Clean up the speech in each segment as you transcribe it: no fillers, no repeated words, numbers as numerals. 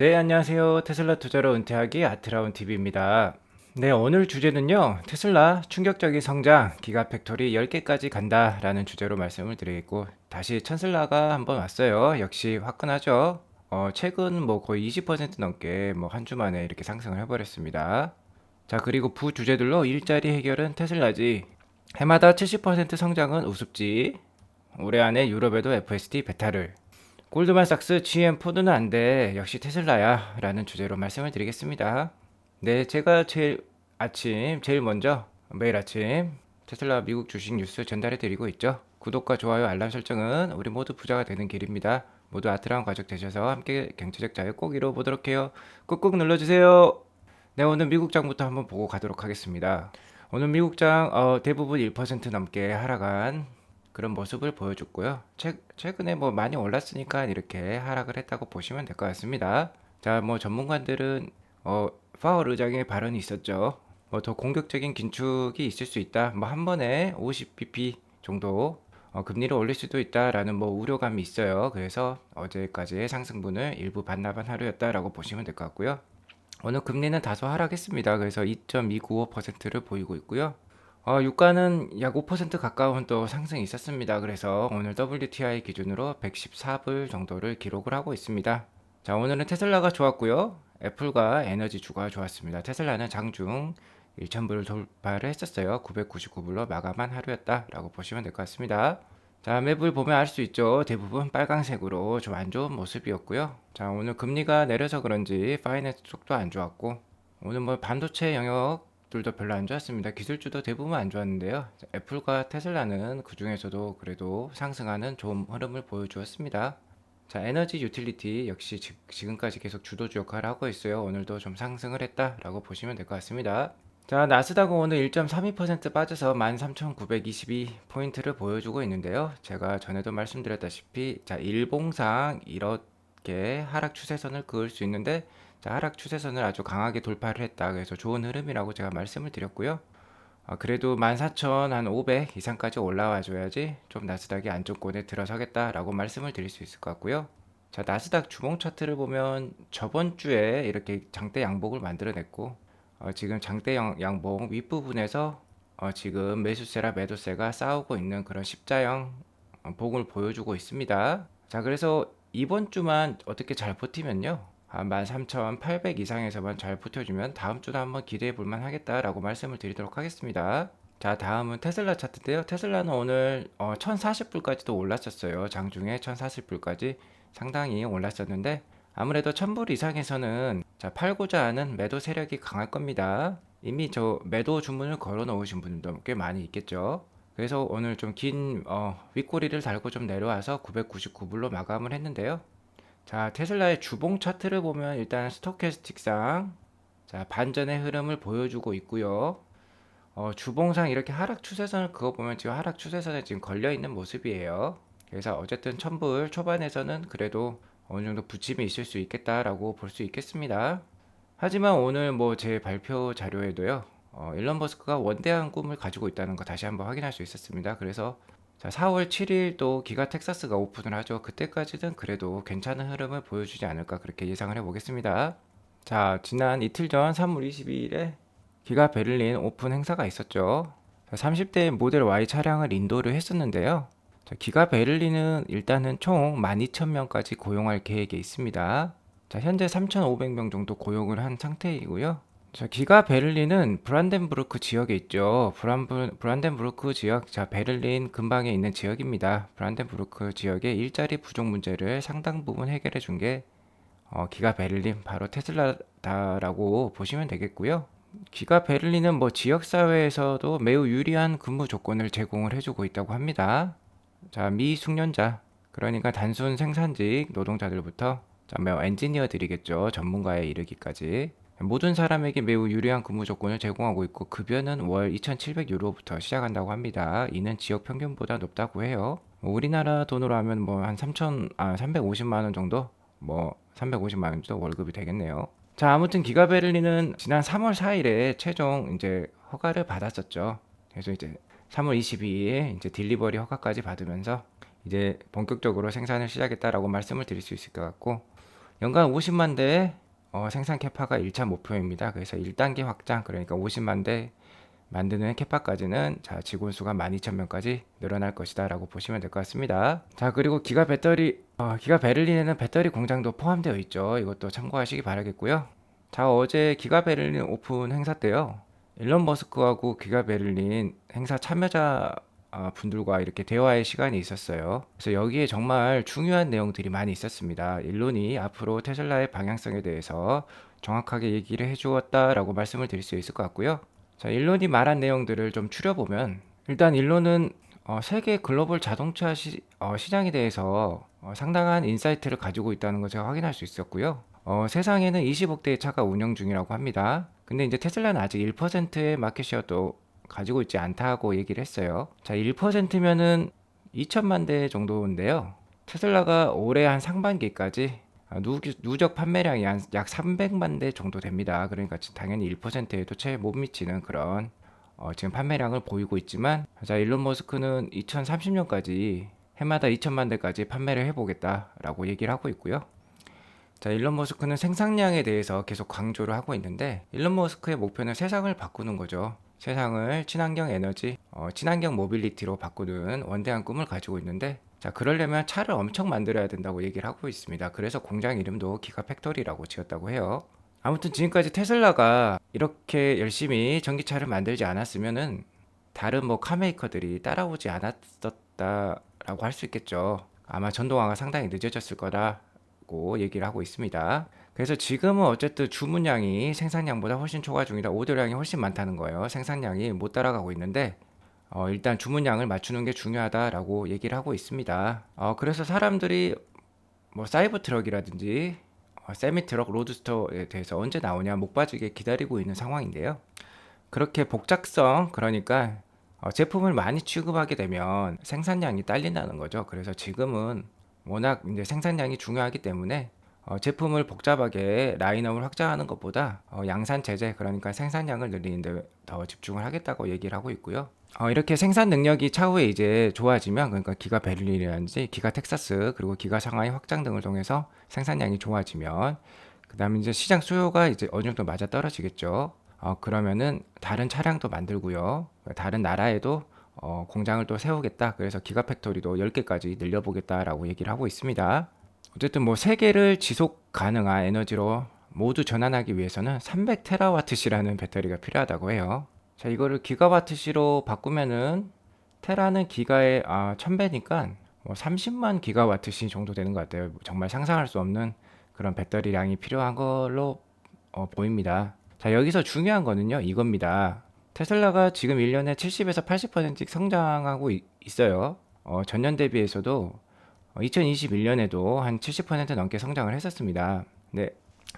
네, 안녕하세요. 테슬라 투자로 은퇴하기 아트라운 TV입니다. 네, 오늘 주제는요. 테슬라 충격적인 성장, 기가팩토리 10개까지 간다라는 주제로 말씀을 드리겠고, 다시 테슬라가 한번 왔어요. 역시 화끈하죠. 최근 뭐 거의 20% 넘게 뭐 한 주 만에 이렇게 상승을 해버렸습니다. 자, 그리고 부주제들로 일자리 해결은 테슬라지, 해마다 70% 성장은 우습지, 올해 안에 유럽에도 FSD 베타를, 골드만삭스 GM 포드는 안 돼. 역시 테슬라야. 라는 주제로 말씀을 드리겠습니다. 네, 제가 제일 먼저 매일 아침 테슬라 미국 주식 뉴스 전달해 드리고 있죠. 구독과 좋아요, 알람 설정은 우리 모두 부자가 되는 길입니다. 모두 아트라운 가족 되셔서 함께 경제적 자유 꼭 이뤄 보도록 해요. 꾹꾹 눌러주세요. 네, 오늘 미국 장부터 한번 보고 가도록 하겠습니다. 오늘 미국 장 대부분 1% 넘게 하락한 그런 모습을 보여줬고요. 최근에 뭐 많이 올랐으니까 이렇게 하락을 했다고 보시면 될 것 같습니다. 자, 뭐 전문가들은 파월 의장의 발언이 있었죠. 뭐 더 공격적인 긴축이 있을 수 있다. 뭐 한 번에 50bp 정도 금리를 올릴 수도 있다라는 뭐 우려감이 있어요. 그래서 어제까지의 상승분을 일부 반납한 하루였다라고 보시면 될 것 같고요. 오늘 금리는 다소 하락했습니다. 그래서 2.295%를 보이고 있고요. 유가는 약 5% 가까운 또 상승이 있었습니다. 그래서 오늘 WTI 기준으로 114불 정도를 기록을 하고 있습니다. 자, 오늘은 테슬라가 좋았고요. 애플과 에너지주가 좋았습니다. 테슬라는 장중 1,000불을 돌파를 했었어요. 999불로 마감한 하루였다라고 보시면 될 것 같습니다. 자, 맵을 보면 알 수 있죠. 대부분 빨강색으로 좀 안 좋은 모습이었고요. 자, 오늘 금리가 내려서 그런지 파이낸스 쪽도 안 좋았고, 오늘 뭐 반도체 영역들도 별로 안 좋았습니다. 기술주도 대부분 안 좋았는데요. 자, 애플과 테슬라는 그 중에서도 그래도 상승하는 좋은 흐름을 보여주었습니다. 자, 에너지 유틸리티 역시 지금까지 계속 주도주 역할을 하고 있어요. 오늘도 좀 상승을 했다라고 보시면 될 것 같습니다. 자, 나스닥은 오늘 1.32% 빠져서 13,922포인트를 보여주고 있는데요. 제가 전에도 말씀드렸다시피, 자, 일봉상 이렇게 하락 추세선을 그을 수 있는데, 자, 하락 추세선을 아주 강하게 돌파를 했다. 그래서 좋은 흐름이라고 제가 말씀을 드렸고요. 그래도 14,500 이상까지 올라와 줘야지 좀 나스닥이 안정권에 들어서겠다라고 말씀을 드릴 수 있을 것 같고요. 자, 나스닥 주봉 차트를 보면 저번 주에 이렇게 장대 양봉을 만들어냈고, 지금 장대 양봉 윗부분에서 지금 매수세라 매도세가 싸우고 있는 그런 십자형 봉을 보여주고 있습니다. 자, 그래서 이번 주만 어떻게 잘 버티면요. 한 13,800 이상에서만 잘 버텨주면 다음 주도 한번 기대해 볼만 하겠다라고 말씀을 드리도록 하겠습니다. 자, 다음은 테슬라 차트인데요. 테슬라는 오늘 1040불까지도 올랐었어요. 장중에 1040불까지 상당히 올랐었는데 아무래도 1000불 이상에서는 자, 팔고자 하는 매도 세력이 강할 겁니다. 이미 저 매도 주문을 걸어 놓으신 분들도 꽤 많이 있겠죠. 그래서 오늘 좀 긴 윗꼬리를 달고 좀 내려와서 999불로 마감을 했는데요. 자, 테슬라의 주봉 차트를 보면 일단 스토캐스틱상 자, 반전의 흐름을 보여주고 있고요. 주봉상 이렇게 하락 추세선을 그거 보면 지금 하락 추세선에 지금 걸려 있는 모습이에요. 그래서 어쨌든 1000불 초반에서는 그래도 어느 정도 부침이 있을 수 있겠다라고 볼 수 있겠습니다. 하지만 오늘 뭐 제 발표 자료에도요, 일론 머스크가 원대한 꿈을 가지고 있다는 거 다시 한번 확인할 수 있었습니다. 그래서 자, 4월 7일 또 기가 텍사스가 오픈을 하죠. 그때까지는 그래도 괜찮은 흐름을 보여주지 않을까 그렇게 예상을 해보겠습니다. 자, 지난 이틀 전 3월 22일에 기가 베를린 오픈 행사가 있었죠. 30대 모델 Y 차량을 인도를 했었는데요. 자, 기가 베를린은 일단은 총 12,000명까지 고용할 계획에 있습니다. 자, 현재 3,500명 정도 고용을 한 상태이고요. 자, 기가 베를린은 브란덴부르크 지역에 있죠. 브란덴부르크 지역, 자, 베를린 근방에 있는 지역입니다. 브란덴부르크 지역의 일자리 부족 문제를 상당 부분 해결해 준 게 기가 베를린 바로 테슬라다라고 보시면 되겠고요. 기가 베를린은 뭐 지역사회에서도 매우 유리한 근무 조건을 제공을 해주고 있다고 합니다. 자, 미숙련자, 그러니까 단순 생산직 노동자들부터 뭐 엔지니어들이겠죠. 전문가에 이르기까지. 모든 사람에게 매우 유리한 근무 조건을 제공하고 있고 급여는 월 2,700유로부터 시작한다고 합니다. 이는 지역 평균보다 높다고 해요. 뭐 우리나라 돈으로 하면 뭐 한 350만 원 정도? 뭐 350만 원 정도 월급이 되겠네요. 자, 아무튼 기가베를린은 지난 3월 4일에 최종 이제 허가를 받았었죠. 그래서 이제 3월 22일에 이제 딜리버리 허가까지 받으면서 이제 본격적으로 생산을 시작했다라고 말씀을 드릴 수 있을 것 같고, 연간 50만 대 생산 캐파가 1차 목표입니다. 그래서 1단계 확장, 그러니까 50만 대 만드는 캐파까지는 자, 직원 수가 12,000명까지 늘어날 것이다 라고 보시면 될 것 같습니다. 자, 그리고 기가 베를린에는 배터리 공장도 포함되어 있죠. 이것도 참고하시기 바라겠고요. 자, 어제 기가 베를린 오픈 행사 때요, 일론 머스크하고 기가 베를린 행사 참여자 분들과 이렇게 대화의 시간이 있었어요. 그래서 여기에 정말 중요한 내용들이 많이 있었습니다. 일론이 앞으로 테슬라의 방향성에 대해서 정확하게 얘기를 해주었다라고 말씀을 드릴 수 있을 것 같고요. 자, 일론이 말한 내용들을 좀 추려보면, 일단 일론은 세계 글로벌 자동차 시장에 대해서 상당한 인사이트를 가지고 있다는 걸 제가 확인할 수 있었고요. 세상에는 20억 대의 차가 운영 중이라고 합니다. 근데 이제 테슬라는 아직 1%의 마켓쉐어도 가지고 있지 않다고 얘기를 했어요. 자, 1%면은 2천만 대 정도인데요. 테슬라가 올해 한 상반기까지 누적 판매량이 약 300만 대 정도 됩니다. 그러니까 당연히 1%에도 채 못 미치는 그런 지금 판매량을 보이고 있지만, 자, 일론 머스크는 2030년까지 해마다 2천만 대까지 판매를 해보겠다라고 얘기를 하고 있고요. 자, 일론 머스크는 생산량에 대해서 계속 강조를 하고 있는데, 일론 머스크의 목표는 세상을 바꾸는 거죠. 세상을 친환경 에너지, 친환경 모빌리티로 바꾸는 원대한 꿈을 가지고 있는데, 자, 그러려면 차를 엄청 만들어야 된다고 얘기를 하고 있습니다. 그래서 공장 이름도 기가팩토리라고 지었다고 해요. 아무튼 지금까지 테슬라가 이렇게 열심히 전기차를 만들지 않았으면은 다른 뭐 카메이커들이 따라오지 않았었다라고 할 수 있겠죠. 아마 전동화가 상당히 늦어졌을 거라고 얘기를 하고 있습니다. 그래서 지금은 어쨌든 주문량이 생산량보다 훨씬 초과 중이다. 오더량이 훨씬 많다는 거예요. 생산량이 못 따라가고 있는데 일단 주문량을 맞추는 게 중요하다라고 얘기를 하고 있습니다. 그래서 사람들이 뭐 사이버 트럭이라든지 세미 트럭, 로드스터에 대해서 언제 나오냐 목 빠지게 기다리고 있는 상황인데요. 그렇게 복잡성, 그러니까 제품을 많이 취급하게 되면 생산량이 딸린다는 거죠. 그래서 지금은 워낙 이제 생산량이 중요하기 때문에 제품을 복잡하게 라인업을 확장하는 것보다 양산 제재, 그러니까 생산량을 늘리는 데 더 집중을 하겠다고 얘기를 하고 있고요. 이렇게 생산 능력이 차후에 이제 좋아지면, 그러니까 기가 베를린이라든지 기가 텍사스 그리고 기가 상하이 확장 등을 통해서 생산량이 좋아지면, 그 다음에 이제 시장 수요가 이제 어느 정도 맞아 떨어지겠죠. 그러면은 다른 차량도 만들고요, 다른 나라에도 공장을 또 세우겠다. 그래서 기가 팩토리도 10개까지 늘려보겠다라고 얘기를 하고 있습니다. 어쨌든 뭐 세계를 지속 가능한 에너지로 모두 전환하기 위해서는 300테라와트시라는 배터리가 필요하다고 해요. 자, 이거를 기가와트시로 바꾸면은 테라는 기가의 1000배니까 뭐 30만 기가와트시 정도 되는 것 같아요. 정말 상상할 수 없는 그런 배터리량이 필요한 걸로 보입니다. 자, 여기서 중요한 거는요, 이겁니다. 테슬라가 지금 1년에 70에서 80%씩 성장하고 있어요. 전년 대비해서도 2021년에도 한 70% 넘게 성장을 했었습니다. 네,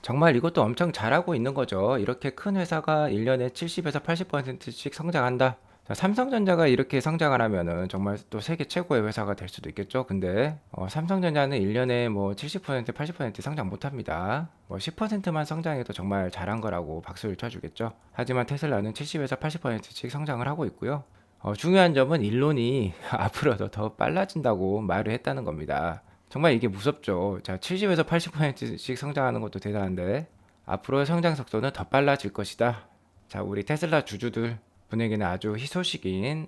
정말 이것도 엄청 잘하고 있는 거죠. 이렇게 큰 회사가 1년에 70에서 80%씩 성장한다. 자, 삼성전자가 이렇게 성장을 하면은 정말 또 세계 최고의 회사가 될 수도 있겠죠. 근데 삼성전자는 1년에 뭐 70%, 80% 성장 못 합니다. 뭐 10%만 성장해도 정말 잘한 거라고 박수를 쳐주겠죠. 하지만 테슬라는 70에서 80%씩 성장을 하고 있고요. 중요한 점은 일론이 앞으로도 더 빨라진다고 말을 했다는 겁니다. 정말 이게 무섭죠. 자, 70에서 80%씩 성장하는 것도 대단한데 앞으로의 성장 속도는 더 빨라질 것이다. 자, 우리 테슬라 주주들 분에게는 아주 희소식인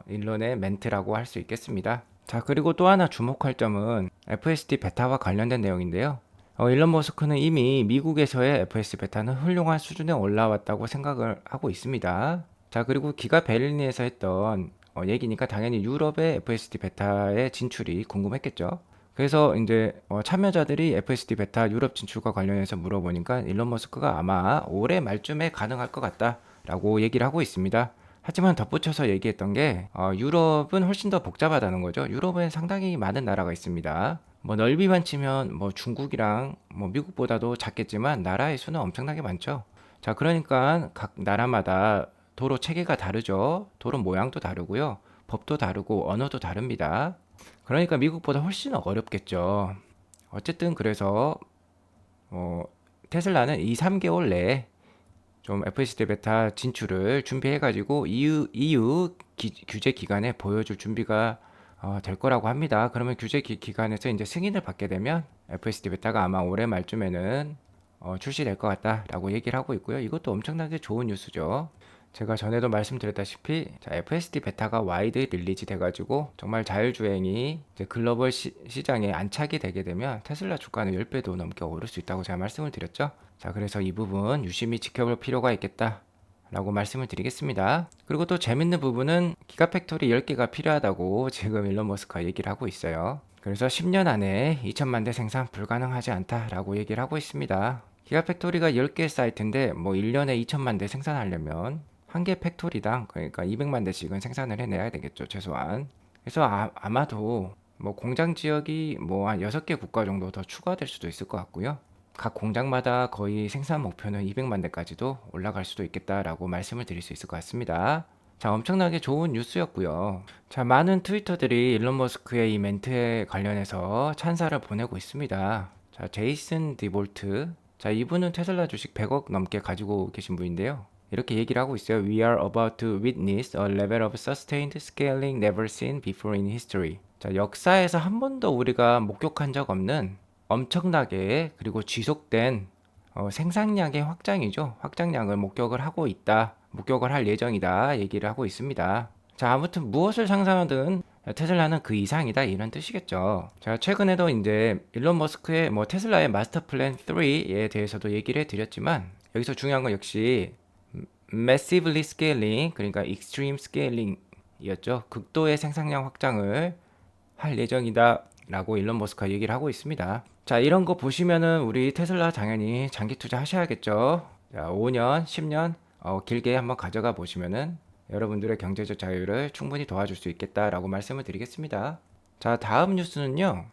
일론의 멘트라고 할 수 있겠습니다. 자, 그리고 또 하나 주목할 점은 FSD 베타와 관련된 내용인데요. 일론 머스크는 이미 미국에서의 FSD 베타는 훌륭한 수준에 올라왔다고 생각을 하고 있습니다. 자, 그리고 기가 베를린에서 했던 얘기니까 당연히 유럽의 FSD 베타의 진출이 궁금했겠죠. 그래서 이제 참여자들이 FSD 베타 유럽 진출과 관련해서 물어보니까 일론 머스크가 아마 올해 말쯤에 가능할 것 같다라고 얘기를 하고 있습니다. 하지만 덧붙여서 얘기했던 게 유럽은 훨씬 더 복잡하다는 거죠. 유럽엔 상당히 많은 나라가 있습니다. 뭐 넓이만 치면 뭐 중국이랑 뭐 미국보다도 작겠지만 나라의 수는 엄청나게 많죠. 자, 그러니까 각 나라마다 도로 체계가 다르죠. 도로 모양도 다르고요. 법도 다르고 언어도 다릅니다. 그러니까 미국보다 훨씬 어렵겠죠. 어쨌든 그래서 테슬라는 2, 3개월 내에 좀 FSD 베타 진출을 준비해가지고 EU 규제 기관에 보여줄 준비가 될 거라고 합니다. 그러면 규제 기관에서 이제 승인을 받게 되면 FSD 베타가 아마 올해 말쯤에는 출시될 것 같다라고 얘기를 하고 있고요. 이것도 엄청나게 좋은 뉴스죠. 제가 전에도 말씀드렸다시피 FSD 베타가 와이드 릴리즈 돼가지고 정말 자율주행이 이제 글로벌 시장에 안착이 되게 되면 테슬라 주가는 10배도 넘게 오를 수 있다고 제가 말씀을 드렸죠. 자, 그래서 이 부분 유심히 지켜볼 필요가 있겠다 라고 말씀을 드리겠습니다. 그리고 또 재밌는 부분은 기가팩토리 10개가 필요하다고 지금 일론 머스크가 얘기를 하고 있어요. 그래서 10년 안에 2천만 대 생산 불가능하지 않다라고 얘기를 하고 있습니다. 기가팩토리가 10개 사이트인데 뭐 1년에 2천만 대 생산하려면 한 개 팩토리당 그러니까 200만 대씩은 생산을 해내야 되겠죠, 최소한. 그래서 아마도 뭐 공장 지역이 뭐 한 6개 국가 정도 더 추가될 수도 있을 것 같고요. 각 공장마다 거의 생산 목표는 200만 대까지도 올라갈 수도 있겠다라고 말씀을 드릴 수 있을 것 같습니다. 자, 엄청나게 좋은 뉴스였고요. 자, 많은 트위터들이 일론 머스크의 이 멘트에 관련해서 찬사를 보내고 있습니다. 자, 제이슨 디볼트. 자, 이분은 테슬라 주식 100억 넘게 가지고 계신 분인데요. 이렇게 얘기를 하고 있어요. We are about to witness a level of sustained scaling never seen before in history. 자, 역사에서 한 번도 우리가 목격한 적 없는 엄청나게 그리고 지속된 생산량의 확장이죠. 확장량을 목격을 하고 있다. 목격을 할 예정이다. 얘기를 하고 있습니다. 자, 아무튼 무엇을 상상하든 테슬라는 그 이상이다 이런 뜻이겠죠. 제가 최근에도 이제 일론 머스크의 뭐 테슬라의 마스터 플랜 3에 대해서도 얘기를 해드렸지만 여기서 중요한 건 역시 massively scaling 그러니까 extreme scaling이었죠. 극도의 생산량 확장을 할 예정이다 라고 일론 머스크가 얘기를 하고 있습니다. 자, 이런 거 보시면은 우리 테슬라 당연히 장기 투자 하셔야겠죠. 자, 5년, 10년 길게 한번 가져가 보시면은 여러분들의 경제적 자유를 충분히 도와줄 수 있겠다라고 말씀을 드리겠습니다. 자, 다음 뉴스는요.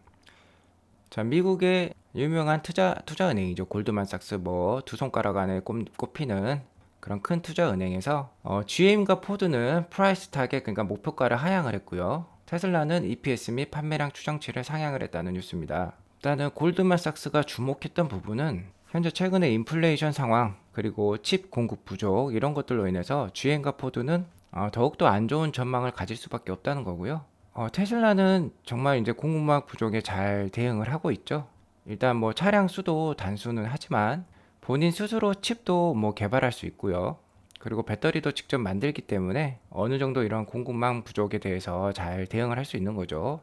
자, 미국의 유명한 투자은행이죠. 골드만삭스 뭐 두 손가락 안에 꼽히는 그런 큰 투자은행에서 GM과 포드는 프라이스 타겟 그러니까 목표가를 하향을 했고요. 테슬라는 EPS 및 판매량 추정치를 상향을 했다는 뉴스입니다. 일단은 골드만삭스가 주목했던 부분은 현재 최근의 인플레이션 상황 그리고 칩 공급 부족 이런 것들로 인해서 GM과 포드는 더욱더 안 좋은 전망을 가질 수밖에 없다는 거고요. 테슬라는 정말 이제 공급망 부족에 잘 대응을 하고 있죠. 일단 뭐 차량 수도 단수는 하지만 본인 스스로 칩도 뭐 개발할 수 있고요. 그리고 배터리도 직접 만들기 때문에 어느 정도 이런 공급망 부족에 대해서 잘 대응을 할 수 있는 거죠.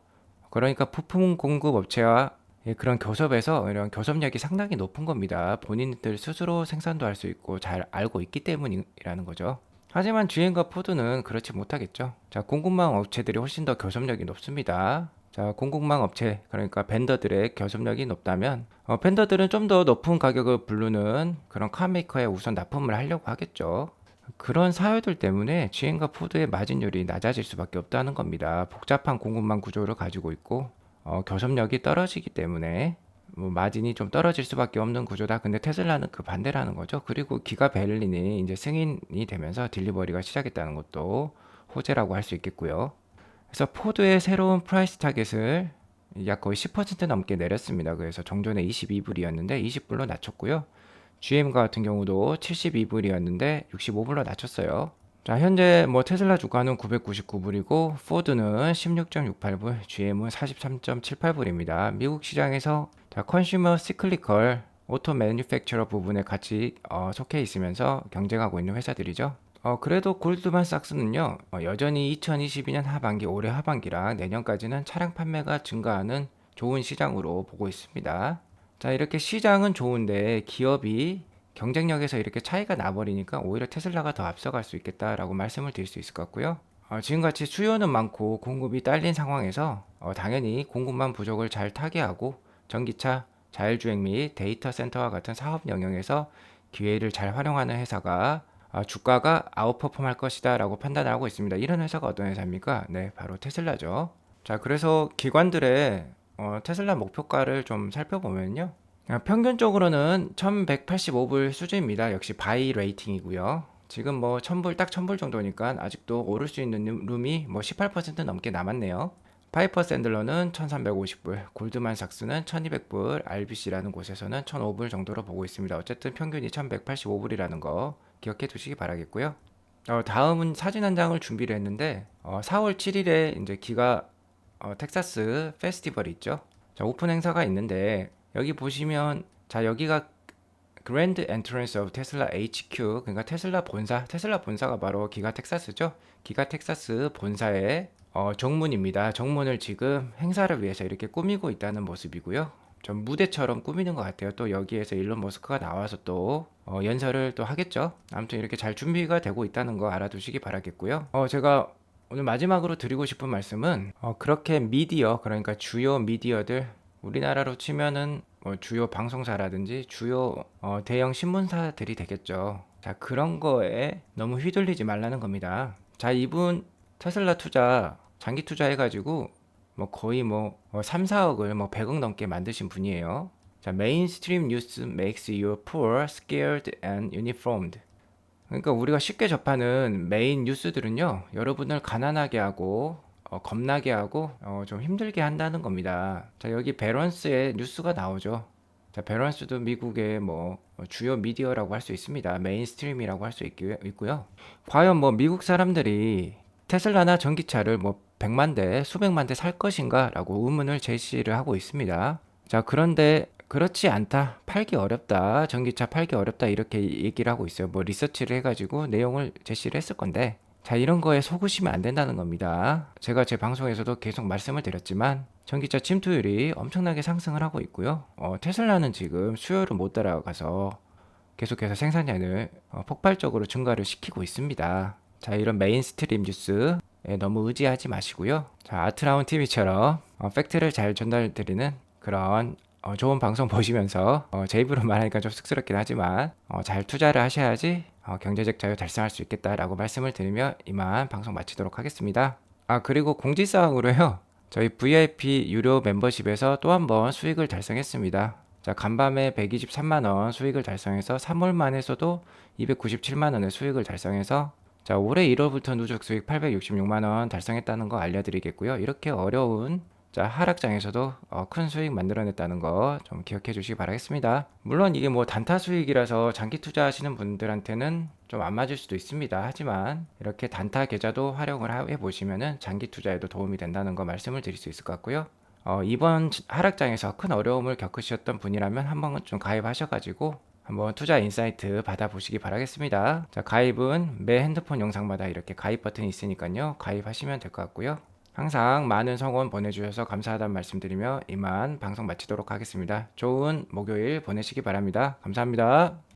그러니까 부품 공급 업체와 그런 교섭에서 이런 교섭력이 상당히 높은 겁니다. 본인들 스스로 생산도 할 수 있고 잘 알고 있기 때문이라는 거죠. 하지만 GM과 포드는 그렇지 못하겠죠. 자, 공급망 업체들이 훨씬 더 교섭력이 높습니다. 자, 공급망 업체, 그러니까 벤더들의 교섭력이 높다면 벤더들은 좀 더 높은 가격을 부르는 그런 카메이커에 우선 납품을 하려고 하겠죠. 그런 사유들 때문에 GM과 포드의 마진율이 낮아질 수밖에 없다는 겁니다. 복잡한 공급망 구조를 가지고 있고 교섭력이 떨어지기 때문에 뭐 마진이 좀 떨어질 수밖에 없는 구조다. 근데 테슬라는 그 반대라는 거죠. 그리고 기가 베를린이 이제 승인이 되면서 딜리버리가 시작했다는 것도 호재라고 할 수 있겠고요. 그래서 포드의 새로운 프라이스 타겟을 약 거의 10% 넘게 내렸습니다. 그래서 정존에 22불이었는데 20불로 낮췄고요. GM 같은 경우도 72불이었는데 65불로 낮췄어요. 자, 현재 뭐 테슬라 주가는 999불이고 포드는 16.68불, GM은 43.78불입니다. 미국 시장에서 자, 컨슈머 시클리컬 오토 매뉴팩처러 부분에 같이 속해 있으면서 경쟁하고 있는 회사들이죠. 그래도 골드만삭스는요, 여전히 2022년 하반기, 올해 하반기랑 내년까지는 차량 판매가 증가하는 좋은 시장으로 보고 있습니다. 자, 이렇게 시장은 좋은데 기업이 경쟁력에서 이렇게 차이가 나버리니까 오히려 테슬라가 더 앞서갈 수 있겠다라고 말씀을 드릴 수 있을 것 같고요. 지금같이 수요는 많고 공급이 딸린 상황에서 당연히 공급만 부족을 잘 타개하고 전기차, 자율주행 및 데이터 센터와 같은 사업 영역에서 기회를 잘 활용하는 회사가 주가가 아웃퍼폼 할 것이다 라고 판단을 하고 있습니다. 이런 회사가 어떤 회사입니까? 네, 바로 테슬라죠. 자, 그래서 기관들의 테슬라 목표가를 좀 살펴보면요. 평균적으로는 1185불 수준입니다. 역시 바이 레이팅이고요. 지금 뭐 1000불 딱 1000불 정도니까 아직도 오를 수 있는 룸이 뭐 18% 넘게 남았네요. 파이퍼 샌들러는 1350불, 골드만삭스는 1200불, RBC라는 곳에서는 1005불 정도로 보고 있습니다. 어쨌든 평균이 1185불이라는 거 기억해 두시기 바라겠고요. 다음은 사진 한 장을 준비를 했는데 4월 7일에 이제 텍사스 페스티벌이 있죠. 자, 오픈 행사가 있는데 여기 보시면 자 여기가 Grand Entrance of Tesla HQ, 그러니까 테슬라 본사가 바로 기가 텍사스죠. 기가 텍사스 본사의 정문입니다. 정문을 지금 행사를 위해서 이렇게 꾸미고 있다는 모습이고요. 좀 무대처럼 꾸미는 것 같아요. 또 여기에서 일론 머스크가 나와서 또 연설을 또 하겠죠. 아무튼 이렇게 잘 준비가 되고 있다는 거 알아두시기 바라겠고요. 제가 오늘 마지막으로 드리고 싶은 말씀은 그렇게 미디어, 그러니까 주요 미디어들, 우리나라로 치면은 뭐 주요 방송사라든지 주요 대형 신문사들이 되겠죠. 자, 그런 거에 너무 휘둘리지 말라는 겁니다. 자, 이분 테슬라 투자, 장기 투자해가지고 뭐 거의 뭐 3, 4억을 뭐 100억 넘게 만드신 분이에요. 자, 메인스트림 뉴스 makes you poor, scared and uniformed. 그러니까 우리가 쉽게 접하는 메인 뉴스들은요, 여러분을 가난하게 하고 겁나게 하고 좀 힘들게 한다는 겁니다. 자, 여기 베런스의 뉴스가 나오죠. 자, 베런스도 미국의 뭐 주요 미디어라고 할 수 있습니다. 메인스트림이라고 할 수 있고요. 과연 뭐 미국 사람들이 테슬라나 전기차를 뭐 100만 대, 수백만 대 살 것인가라고 의문을 제시를 하고 있습니다. 자, 그런데 그렇지 않다. 팔기 어렵다. 전기차 팔기 어렵다. 이렇게 얘기를 하고 있어요. 뭐 리서치를 해가지고 내용을 제시를 했을 건데, 자, 이런 거에 속으시면 안 된다는 겁니다. 제가 제 방송에서도 계속 말씀을 드렸지만 전기차 침투율이 엄청나게 상승을 하고 있고요. 테슬라는 지금 수요를 못 따라가서 계속해서 생산량을 폭발적으로 증가를 시키고 있습니다. 자, 이런 메인스트림 뉴스에 너무 의지하지 마시고요. 자, 아트라운 TV처럼 팩트를 잘 전달드리는 그런 좋은 방송 보시면서 제 입으로 말하니까 좀 쑥스럽긴 하지만 잘 투자를 하셔야지 경제적 자유 달성할 수 있겠다라고 말씀을 드리며 이만 방송 마치도록 하겠습니다. 아, 그리고 공지사항으로요. 저희 VIP 유료 멤버십에서 또 한 번 수익을 달성했습니다. 자, 간밤에 123만원 수익을 달성해서 3월만에서도 297만원의 수익을 달성해서 자, 올해 1월부터 누적 수익 866만원 달성했다는 거 알려드리겠고요. 이렇게 어려운 자, 하락장에서도 큰 수익 만들어냈다는 거 좀 기억해 주시기 바라겠습니다. 물론 이게 뭐 단타 수익이라서 장기 투자하시는 분들한테는 좀 안 맞을 수도 있습니다. 하지만 이렇게 단타 계좌도 활용을 해 보시면은 장기 투자에도 도움이 된다는 거 말씀을 드릴 수 있을 것 같고요. 이번 하락장에서 큰 어려움을 겪으셨던 분이라면 한번 좀 가입하셔가지고 한번 투자 인사이트 받아보시기 바라겠습니다. 자, 가입은 매 핸드폰 영상마다 이렇게 가입 버튼이 있으니까요. 가입하시면 될 것 같고요. 항상 많은 성원 보내주셔서 감사하다는 말씀드리며 이만 방송 마치도록 하겠습니다. 좋은 목요일 보내시기 바랍니다. 감사합니다.